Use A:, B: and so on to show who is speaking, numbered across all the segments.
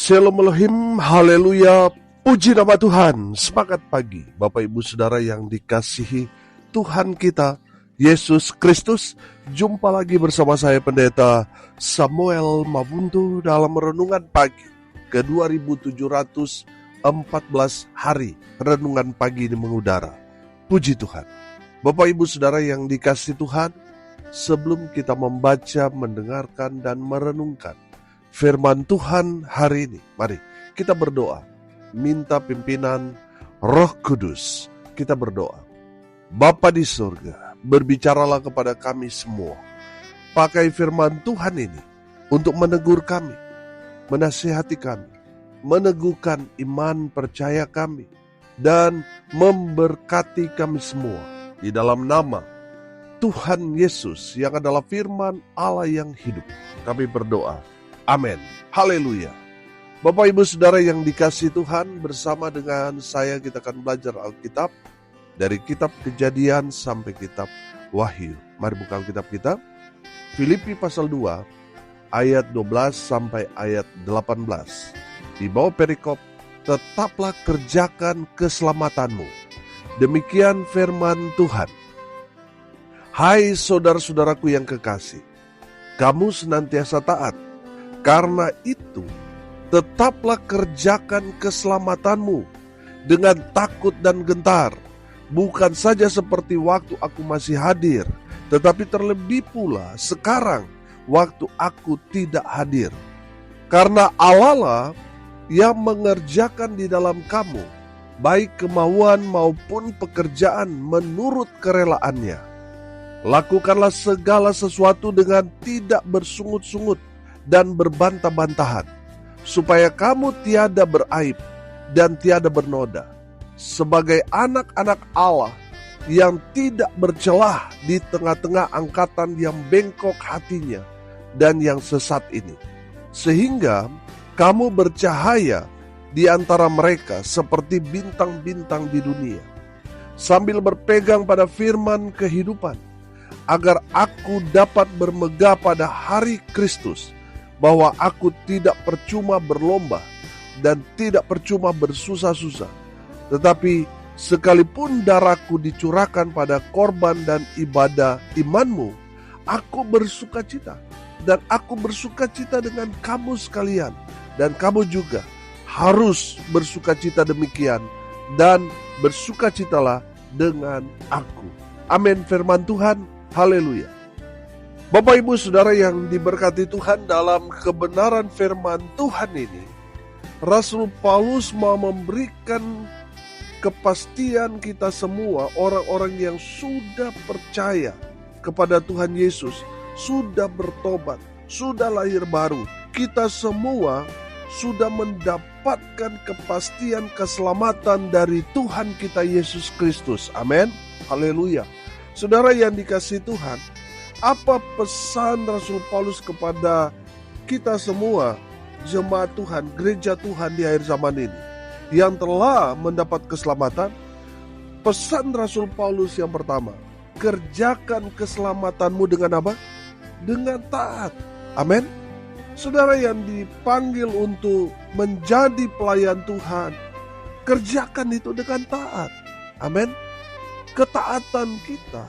A: Shalom Elohim, haleluya, puji nama Tuhan. Semangat pagi Bapak Ibu Saudara yang dikasihi Tuhan kita Yesus Kristus. Jumpa lagi bersama saya Pendeta Samuel Mabuntu dalam renungan pagi ke 2714 hari renungan pagi ini mengudara. Puji Tuhan. Bapak Ibu Saudara yang dikasihi Tuhan, sebelum kita membaca, mendengarkan dan merenungkan firman Tuhan hari ini, mari kita berdoa, minta pimpinan Roh Kudus. Kita berdoa. Bapa di surga, berbicaralah kepada kami semua. Pakai firman Tuhan ini untuk menegur kami, menasihati kami, meneguhkan iman percaya kami, dan memberkati kami semua. Di dalam nama Tuhan Yesus yang adalah firman Allah yang hidup, kami berdoa. Amin. Haleluya. Bapak Ibu Saudara yang dikasihi Tuhan, bersama dengan saya kita akan belajar Alkitab dari kitab Kejadian sampai kitab Wahyu. Mari buka Alkitab kita. Filipi pasal 2 ayat 12 sampai ayat 18. Di bawah perikop, tetaplah kerjakan keselamatanmu. Demikian firman Tuhan. Hai saudara-saudaraku yang kekasih, kamu senantiasa taat. Karena itu, tetaplah kerjakan keselamatanmu dengan takut dan gentar, bukan saja seperti waktu aku masih hadir, tetapi terlebih pula sekarang waktu aku tidak hadir. Karena Allah lah yang mengerjakan di dalam kamu, baik kemauan maupun pekerjaan menurut kerelaannya. Lakukanlah segala sesuatu dengan tidak bersungut-sungut dan berbantah-bantahan, supaya kamu tiada beraib dan tiada bernoda, sebagai anak-anak Allah yang tidak bercelah di tengah-tengah angkatan yang bengkok hatinya dan yang sesat ini, sehingga kamu bercahaya di antara mereka seperti bintang-bintang di dunia, sambil berpegang pada firman kehidupan, agar aku dapat bermegah pada hari Kristus, bahwa aku tidak percuma berlomba dan tidak percuma bersusah-susah, tetapi sekalipun darahku dicurahkan pada korban dan ibadah imanmu, aku bersukacita, dan aku bersukacita dengan kamu sekalian, dan kamu juga harus bersukacita demikian, dan bersukacitalah dengan aku. Amin. Firman Tuhan. Haleluya. Bapak Ibu Saudara yang diberkati Tuhan, dalam kebenaran firman Tuhan ini, Rasul Paulus mau memberikan kepastian kita semua, orang-orang yang sudah percaya kepada Tuhan Yesus, sudah bertobat, sudah lahir baru. Kita semua sudah mendapatkan kepastian keselamatan dari Tuhan kita Yesus Kristus. Amin. Haleluya. Saudara yang dikasihi Tuhan, apa pesan Rasul Paulus kepada kita semua, jemaat Tuhan, gereja Tuhan di akhir zaman ini, yang telah mendapat keselamatan? Pesan Rasul Paulus yang pertama, kerjakan keselamatanmu dengan apa? Dengan taat. Amin. Saudara yang dipanggil untuk menjadi pelayan Tuhan, kerjakan itu dengan taat. Amin. Ketaatan kita,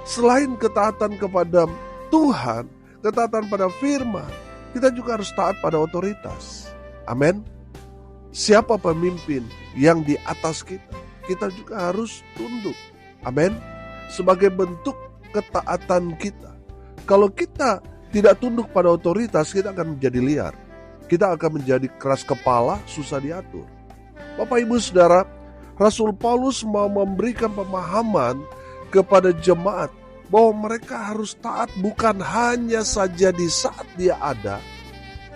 A: selain ketaatan kepada Tuhan, ketaatan pada firman, kita juga harus taat pada otoritas. Amin. Siapa pemimpin yang di atas kita, kita juga harus tunduk. Amin. Sebagai bentuk ketaatan kita. Kalau kita tidak tunduk pada otoritas, kita akan menjadi liar. Kita akan menjadi keras kepala, susah diatur. Bapak Ibu Saudara, Rasul Paulus mau memberikan pemahaman kepada jemaat bahwa mereka harus taat bukan hanya saja di saat dia ada,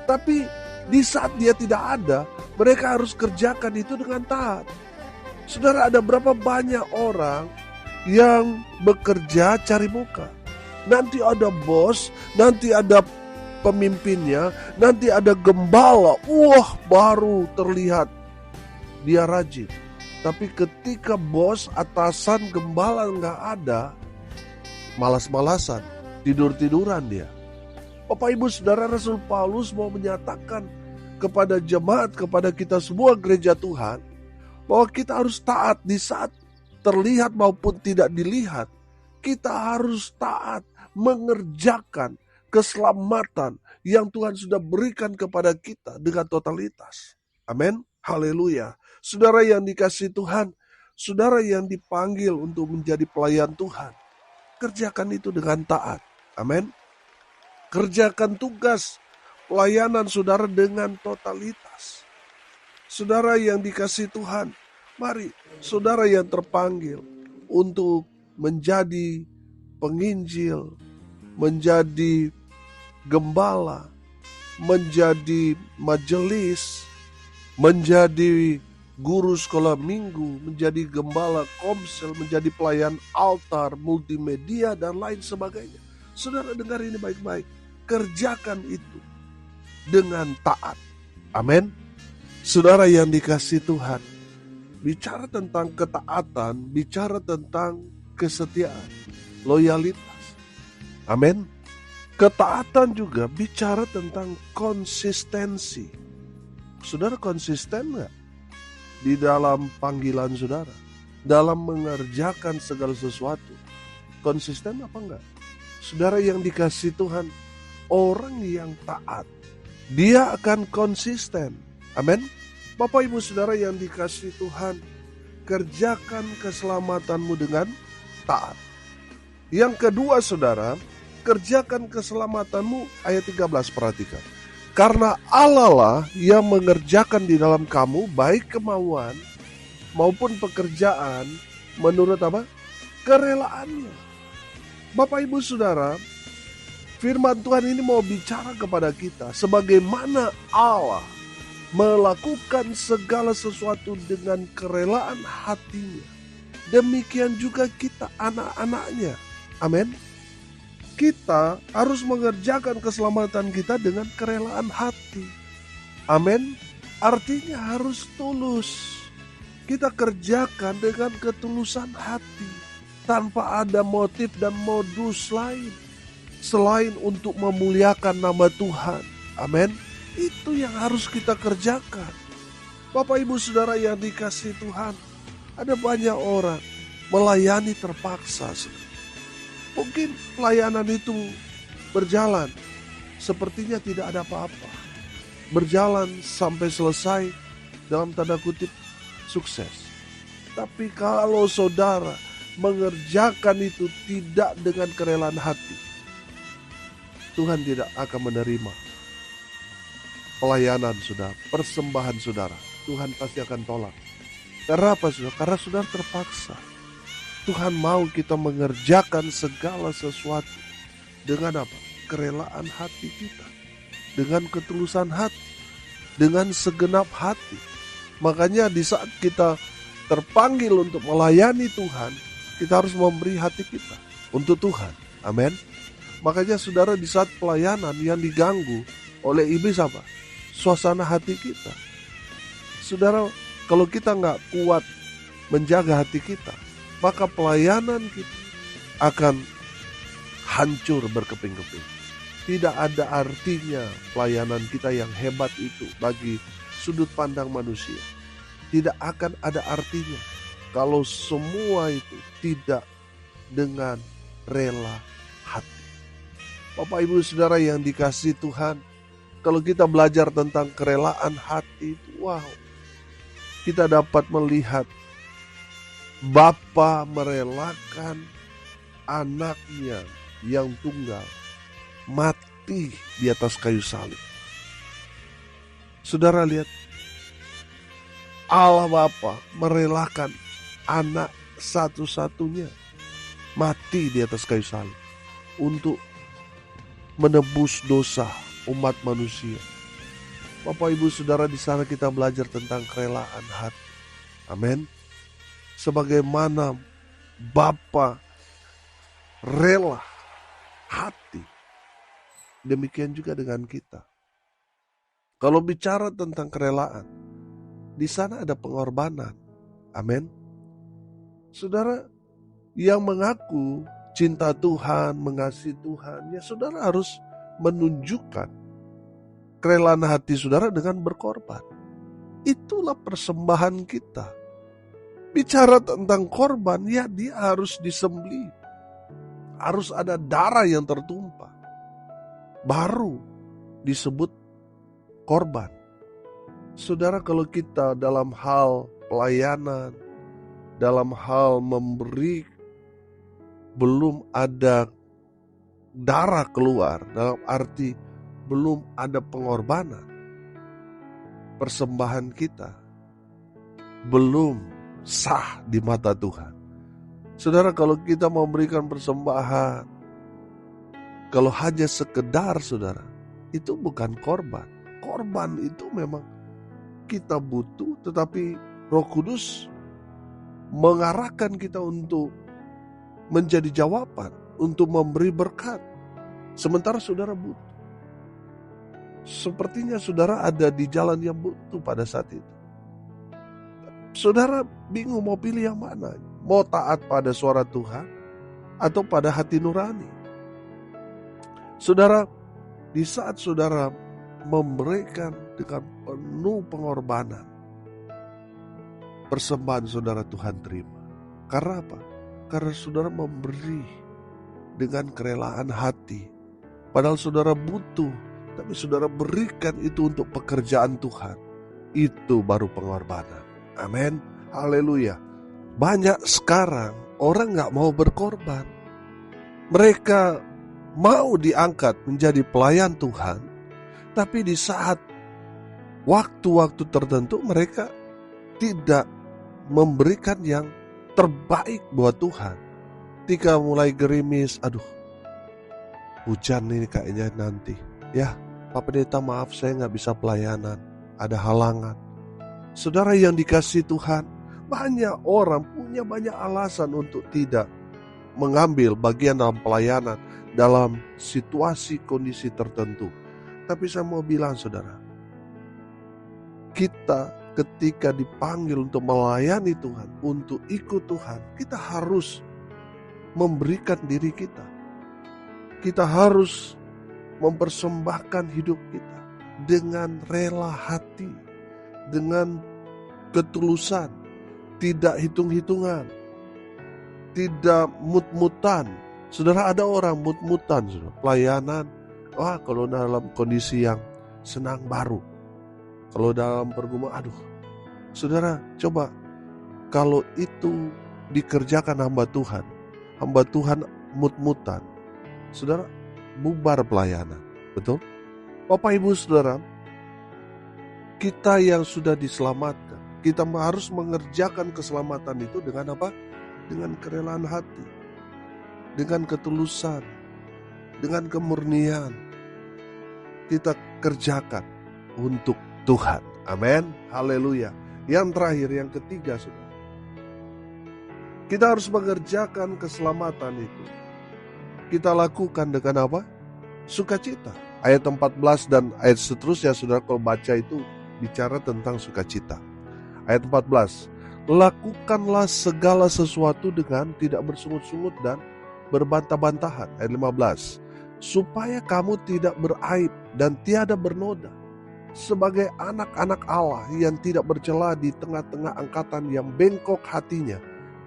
A: tapi di saat dia tidak ada, mereka harus kerjakan itu dengan taat. Saudara, ada berapa banyak orang yang bekerja cari muka. Nanti ada bos, nanti ada pemimpinnya, nanti ada gembala. Wah, baru terlihat dia rajin. Tapi ketika bos, atasan, gembala nggak ada, malas-malasan, tidur-tiduran dia. Bapak Ibu Saudara, Rasul Paulus mau menyatakan kepada jemaat, kepada kita semua gereja Tuhan, bahwa kita harus taat di saat terlihat maupun tidak dilihat. Kita harus taat mengerjakan keselamatan yang Tuhan sudah berikan kepada kita dengan totalitas. Amin. Haleluya. Saudara yang dikasihi Tuhan, saudara yang dipanggil untuk menjadi pelayan Tuhan, kerjakan itu dengan taat. Amin. Kerjakan tugas pelayanan saudara dengan totalitas. Saudara yang dikasihi Tuhan, mari saudara yang terpanggil untuk menjadi penginjil, menjadi gembala, menjadi majelis, menjadi guru sekolah minggu, menjadi gembala komsel, menjadi pelayan altar, multimedia, dan lain sebagainya. Saudara dengar ini baik-baik. Kerjakan itu dengan taat. Amin. Saudara yang dikasihi Tuhan, bicara tentang ketaatan, bicara tentang kesetiaan, loyalitas. Amin. Ketaatan juga bicara tentang konsistensi. Saudara konsisten nggak di dalam panggilan saudara? Dalam mengerjakan segala sesuatu. Konsisten apa enggak? Saudara yang dikasihi Tuhan, orang yang taat, dia akan konsisten. Amin. Bapak ibu saudara yang dikasihi Tuhan, kerjakan keselamatanmu dengan taat. Yang kedua saudara, kerjakan keselamatanmu, ayat 13 perhatikan. Karena Allah lah yang mengerjakan di dalam kamu baik kemauan maupun pekerjaan menurut apa? Kerelaannya. Bapak ibu saudara, firman Tuhan ini mau bicara kepada kita sebagaimana Allah melakukan segala sesuatu dengan kerelaan hatinya. Demikian juga kita anak-anaknya. Amin. Kita harus mengerjakan keselamatan kita dengan kerelaan hati. Amin. Artinya harus tulus. Kita kerjakan dengan ketulusan hati, tanpa ada motif dan modus lain selain untuk memuliakan nama Tuhan. Amin. Itu yang harus kita kerjakan. Bapak ibu saudara yang dikasihi Tuhan, ada banyak orang melayani terpaksa. Mungkin pelayanan itu berjalan sepertinya tidak ada apa-apa. Berjalan sampai selesai dalam tanda kutip sukses. Tapi kalau saudara mengerjakan itu tidak dengan kerelaan hati, Tuhan tidak akan menerima pelayanan saudara, persembahan saudara. Tuhan pasti akan tolak. Karena apa saudara? Karena saudara terpaksa. Tuhan mau kita mengerjakan segala sesuatu dengan apa? Kerelaan hati kita, dengan ketulusan hati, dengan segenap hati. Makanya di saat kita terpanggil untuk melayani Tuhan, kita harus memberi hati kita untuk Tuhan. Amin. Makanya saudara, di saat pelayanan yang diganggu oleh iblis apa? Suasana hati kita. Saudara, kalau kita nggak kuat menjaga hati kita, maka pelayanan kita akan hancur berkeping-keping. Tidak ada artinya pelayanan kita yang hebat itu bagi sudut pandang manusia. Tidak akan ada artinya kalau semua itu tidak dengan rela hati. Bapak ibu saudara yang dikasihi Tuhan, kalau kita belajar tentang kerelaan hati, wow, kita dapat melihat Bapa merelakan anaknya yang tunggal mati di atas kayu salib. Saudara lihat, Allah Bapa merelakan anak satu-satunya mati di atas kayu salib untuk menebus dosa umat manusia. Bapak ibu saudara, di sana kita belajar tentang kerelaan hati. Amin. Sebagaimana Bapa rela hati, demikian juga dengan kita. Kalau bicara tentang kerelaan, di sana ada pengorbanan. Amin. Saudara yang mengaku cinta Tuhan, mengasihi Tuhan, ya saudara harus menunjukkan kerelaan hati saudara dengan berkorban. Itulah persembahan kita. Bicara tentang korban, ya dia harus disembelih. Harus ada darah yang tertumpah. Baru disebut korban. Saudara, kalau kita dalam hal pelayanan, dalam hal memberi, belum ada darah keluar, dalam arti belum ada pengorbanan, persembahan kita belum sah di mata Tuhan. Saudara, kalau kita memberikan persembahan, kalau hanya sekedar saudara, itu bukan korban. Korban itu memang kita butuh, tetapi Roh Kudus mengarahkan kita untuk menjadi jawaban, untuk memberi berkat. Sementara saudara butuh. Sepertinya saudara ada di jalan yang butuh pada saat itu. Saudara bingung mau pilih yang mana. Mau taat pada suara Tuhan atau pada hati nurani. Saudara, di saat saudara memberikan dengan penuh pengorbanan, persembahan saudara Tuhan terima. Karena apa? Karena saudara memberi dengan kerelaan hati. Padahal saudara butuh, tapi saudara berikan itu untuk pekerjaan Tuhan. Itu baru pengorbanan. Amin. Haleluya. Banyak sekarang orang gak mau berkorban. Mereka mau diangkat menjadi pelayan Tuhan, tapi di saat waktu-waktu tertentu mereka tidak memberikan yang terbaik buat Tuhan. Ketika mulai gerimis, aduh, hujan ini kayaknya nanti. Ya, Pak Pendeta maaf saya gak bisa pelayanan, ada halangan. Saudara yang dikasihi Tuhan, banyak orang punya banyak alasan untuk tidak mengambil bagian dalam pelayanan dalam situasi kondisi tertentu. Tapi saya mau bilang saudara, kita ketika dipanggil untuk melayani Tuhan, untuk ikut Tuhan, kita harus memberikan diri kita. Kita harus mempersembahkan hidup kita dengan rela hati, dengan ketulusan, tidak hitung-hitungan, tidak mut-mutan. Saudara, ada orang mut-mutan, saudara. Pelayanan, kalau dalam kondisi yang senang baru, kalau dalam pergumulan, aduh. Saudara, coba kalau itu dikerjakan hamba Tuhan mut-mutan, saudara, bubar pelayanan. Betul? Bapak Ibu Saudara, kita yang sudah diselamatkan, kita harus mengerjakan keselamatan itu dengan apa? Dengan kerelaan hati, dengan ketulusan, dengan kemurnian. Kita kerjakan untuk Tuhan. Amin. Haleluya. Yang terakhir, yang ketiga, saudara, kita harus mengerjakan keselamatan itu. Kita lakukan dengan apa? Sukacita. Ayat 14 dan ayat seterusnya, saudara, kalau baca itu bicara tentang sukacita. Ayat 14, lakukanlah segala sesuatu dengan tidak bersungut-sungut dan berbantah-bantahan. Ayat 15, supaya kamu tidak beraib dan tiada bernoda, sebagai anak-anak Allah yang tidak bercela di tengah-tengah angkatan yang bengkok hatinya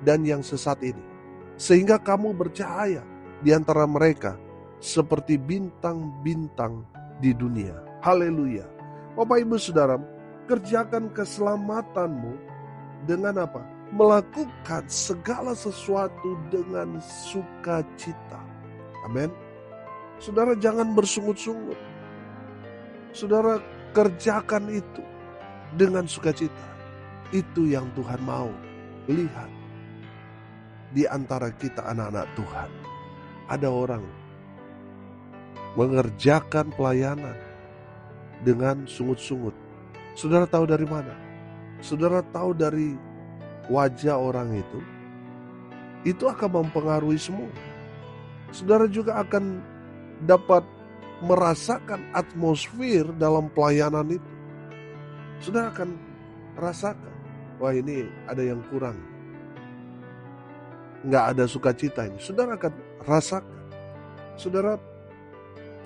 A: dan yang sesat ini, sehingga kamu bercahaya di antara mereka seperti bintang-bintang di dunia. Haleluya. Bapak Ibu Saudara, kerjakan keselamatanmu dengan apa? Melakukan segala sesuatu dengan sukacita. Amin. Saudara, jangan bersungut-sungut. Saudara, kerjakan itu dengan sukacita. Itu yang Tuhan mau lihat di antara kita anak-anak Tuhan. Ada orang mengerjakan pelayanan dengan sungut-sungut. Saudara tahu dari mana? Saudara tahu dari wajah orang itu. Itu akan mempengaruhi semua. Saudara juga akan dapat merasakan atmosfer dalam pelayanan itu. Saudara akan rasakan, wah ini ada yang kurang, nggak ada sukacita ini. Saudara akan rasakan. Saudara,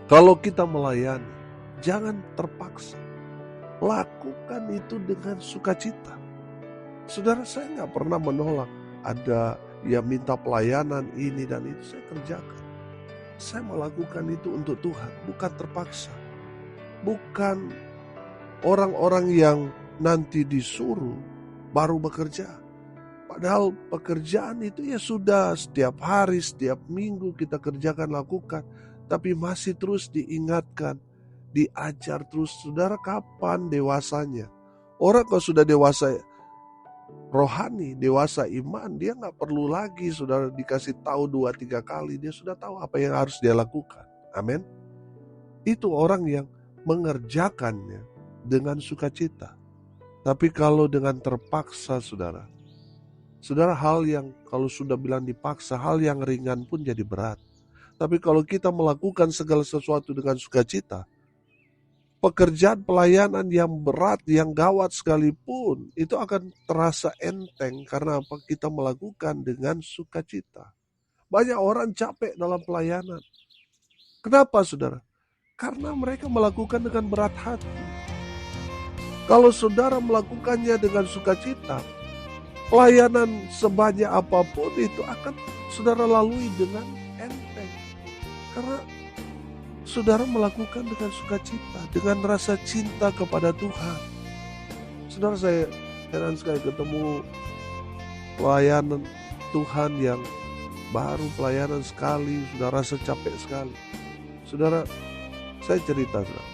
A: kalau kita melayani, jangan terpaksa. Lakukan itu dengan sukacita. Saudara, saya nggak pernah menolak ada yang minta pelayanan ini dan itu, saya kerjakan. Saya melakukan itu untuk Tuhan, bukan terpaksa. Bukan orang-orang yang nanti disuruh baru bekerja. Padahal pekerjaan itu ya sudah setiap hari, setiap minggu kita kerjakan, lakukan. Tapi masih terus diingatkan, diajar terus. Saudara, kapan dewasanya? Orang kalau sudah dewasa rohani, dewasa iman, dia gak perlu lagi saudara dikasih tahu 2-3 kali. Dia sudah tahu apa yang harus dia lakukan. Amin. Itu orang yang mengerjakannya dengan sukacita. Tapi kalau dengan terpaksa saudara, hal yang kalau sudah bilang dipaksa, hal yang ringan pun jadi berat. Tapi kalau kita melakukan segala sesuatu dengan sukacita, pekerjaan pelayanan yang berat, yang gawat sekalipun, itu akan terasa enteng karena apa? Kita melakukan dengan sukacita. Banyak orang capek dalam pelayanan. Kenapa saudara? Karena mereka melakukan dengan berat hati. Kalau saudara melakukannya dengan sukacita, pelayanan sebanyak apapun itu akan saudara lalui dengan enteng. Karena saudara melakukan dengan sukacita, dengan rasa cinta kepada Tuhan. Saudara, saya heran sekali ketemu pelayanan Tuhan yang baru pelayanan sekali, sudah rasa capek sekali. Saudara, saya cerita, saudara.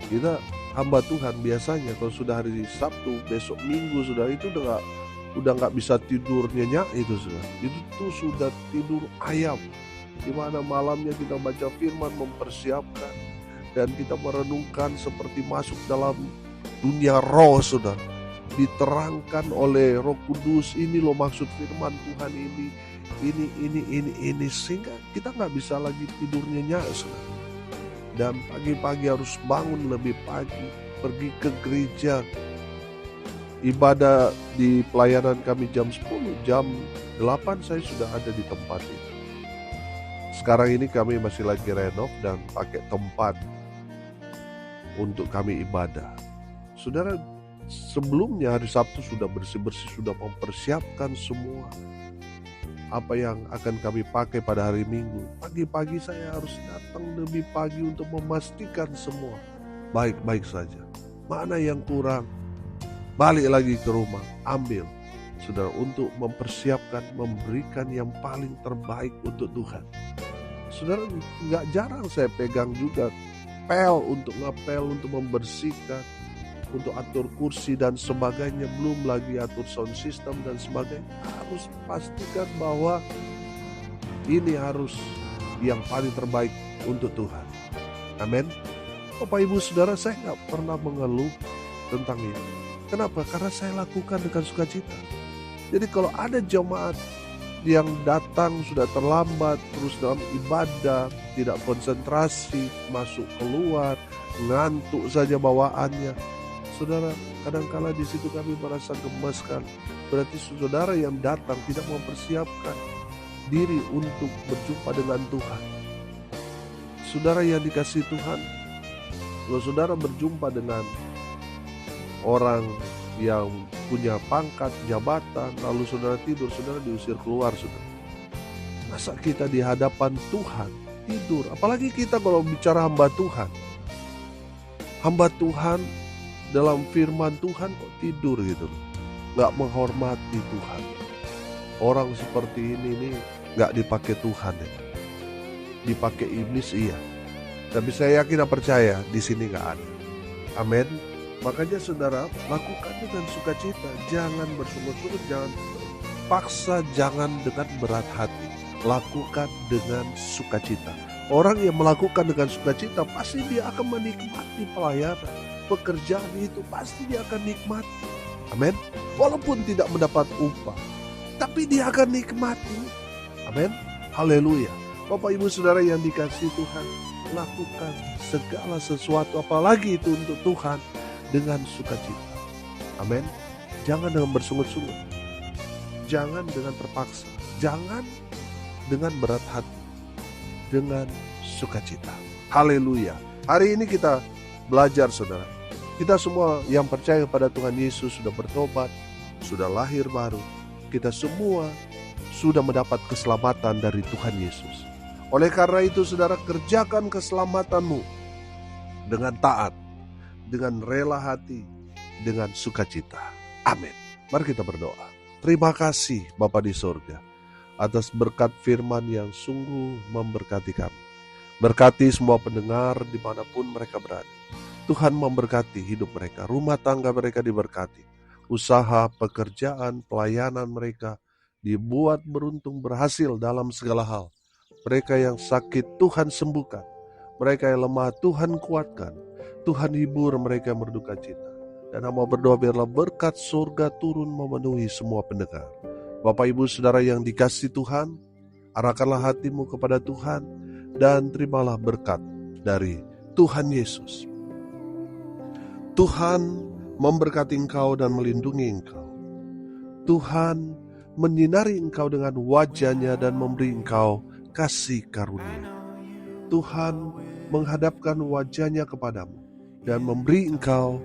A: Kita hamba Tuhan biasanya kalau sudah hari Sabtu, besok Minggu, saudara, itu udah nggak bisa tidur nyenyak itu, saudara. Itu sudah tidur ayam. Di mana malamnya kita baca firman, mempersiapkan, dan kita merenungkan seperti masuk dalam dunia roh, saudara. Diterangkan oleh Roh Kudus, ini loh maksud firman Tuhan ini, sehingga kita nggak bisa lagi tidur nyenyak, saudara. Dan pagi-pagi harus bangun lebih pagi, pergi ke gereja. Ibadah di pelayanan kami jam 10, jam 8 saya sudah ada di tempat itu. Sekarang ini kami masih lagi renov dan pakai tempat untuk kami ibadah. Saudara, sebelumnya hari Sabtu sudah bersih-bersih, sudah mempersiapkan semua apa yang akan kami pakai pada hari Minggu. Pagi-pagi saya harus datang lebih pagi untuk memastikan semua baik-baik saja. Mana yang kurang, balik lagi ke rumah, ambil, saudara, untuk mempersiapkan, memberikan yang paling terbaik untuk Tuhan. Saudara, gak jarang saya pegang juga pel untuk ngepel, untuk membersihkan, untuk atur kursi dan sebagainya, belum lagi atur sound system dan sebagainya. Harus pastikan bahwa ini harus yang paling terbaik untuk Tuhan. Amin. Bapak Ibu Saudara, saya gak pernah mengeluh tentang ini. Kenapa? Karena saya lakukan dengan sukacita. Jadi kalau ada jemaat yang datang sudah terlambat, terus dalam ibadah tidak konsentrasi, masuk keluar, ngantuk saja bawaannya, saudara, kadangkala di situ kami merasa gemas sekali. Berarti saudara yang datang tidak mempersiapkan diri untuk berjumpa dengan Tuhan. Saudara yang dikasihi Tuhan, kalau saudara berjumpa dengan orang yang punya pangkat, jabatan, lalu saudara tidur, saudara diusir keluar, saudara. Masa kita di hadapan Tuhan tidur? Apalagi kita kalau bicara hamba Tuhan. Hamba Tuhan dalam firman Tuhan kok tidur gitu loh. Gak menghormati Tuhan. Orang seperti ini gak dipakai Tuhan ya. Dipakai iblis iya. Tapi saya yakin dan percaya di sini gak ada. Amin. Makanya saudara, lakukan dengan sukacita. Jangan bersungut-sungut, jangan paksa, jangan dengan berat hati. Lakukan dengan sukacita. Orang yang melakukan dengan sukacita pasti dia akan menikmati pelayanan. Pekerjaan itu pasti dia akan nikmati. Amin. Walaupun tidak mendapat upah, tapi dia akan nikmati. Amin. Haleluya. Bapak Ibu Saudara yang dikasihi Tuhan, lakukan segala sesuatu, apalagi itu untuk Tuhan, dengan sukacita. Amin. Jangan dengan bersungut-sungut. Jangan dengan terpaksa. Jangan dengan berat hati. Dengan sukacita. Haleluya. Hari ini kita belajar, saudara. Kita semua yang percaya kepada Tuhan Yesus sudah bertobat, sudah lahir baru. Kita semua sudah mendapat keselamatan dari Tuhan Yesus. Oleh karena itu, saudara, kerjakan keselamatanmu dengan taat, dengan rela hati, dengan sukacita. Amin. Mari kita berdoa. Terima kasih Bapa di sorga atas berkat firman yang sungguh memberkati kami. Berkati semua pendengar dimanapun mereka berada. Tuhan memberkati hidup mereka, rumah tangga mereka diberkati, usaha, pekerjaan, pelayanan mereka dibuat beruntung, berhasil dalam segala hal. Mereka yang sakit Tuhan sembuhkan, mereka yang lemah Tuhan kuatkan, Tuhan hibur mereka yang berduka cita. Dan hamba berdoa biarlah berkat surga turun memenuhi semua pendengar. Bapak Ibu Saudara yang dikasihi Tuhan, arahkanlah hatimu kepada Tuhan dan terimalah berkat dari Tuhan Yesus. Tuhan memberkati engkau dan melindungi engkau. Tuhan menyinari engkau dengan wajah-Nya dan memberi engkau kasih karunia. Tuhan menghadapkan wajah-Nya kepadamu dan memberi engkau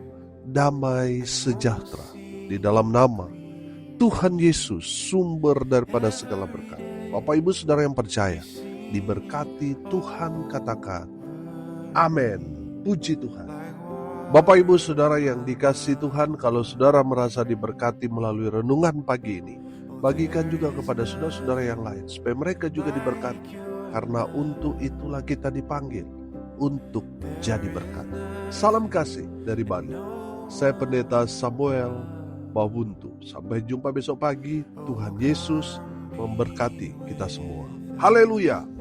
A: damai sejahtera. Di dalam nama Tuhan Yesus, sumber daripada segala berkat. Bapak Ibu Saudara yang percaya, diberkati Tuhan, katakan amin. Puji Tuhan. Bapak Ibu Saudara yang dikasihi Tuhan, kalau saudara merasa diberkati melalui renungan pagi ini, bagikan juga kepada saudara-saudara yang lain supaya mereka juga diberkati. Karena untuk itulah kita dipanggil untuk jadi berkat. Salam kasih dari Bali. Saya Pendeta Samuel Mawuntu. Sampai jumpa besok pagi. Tuhan Yesus memberkati kita semua. Haleluya.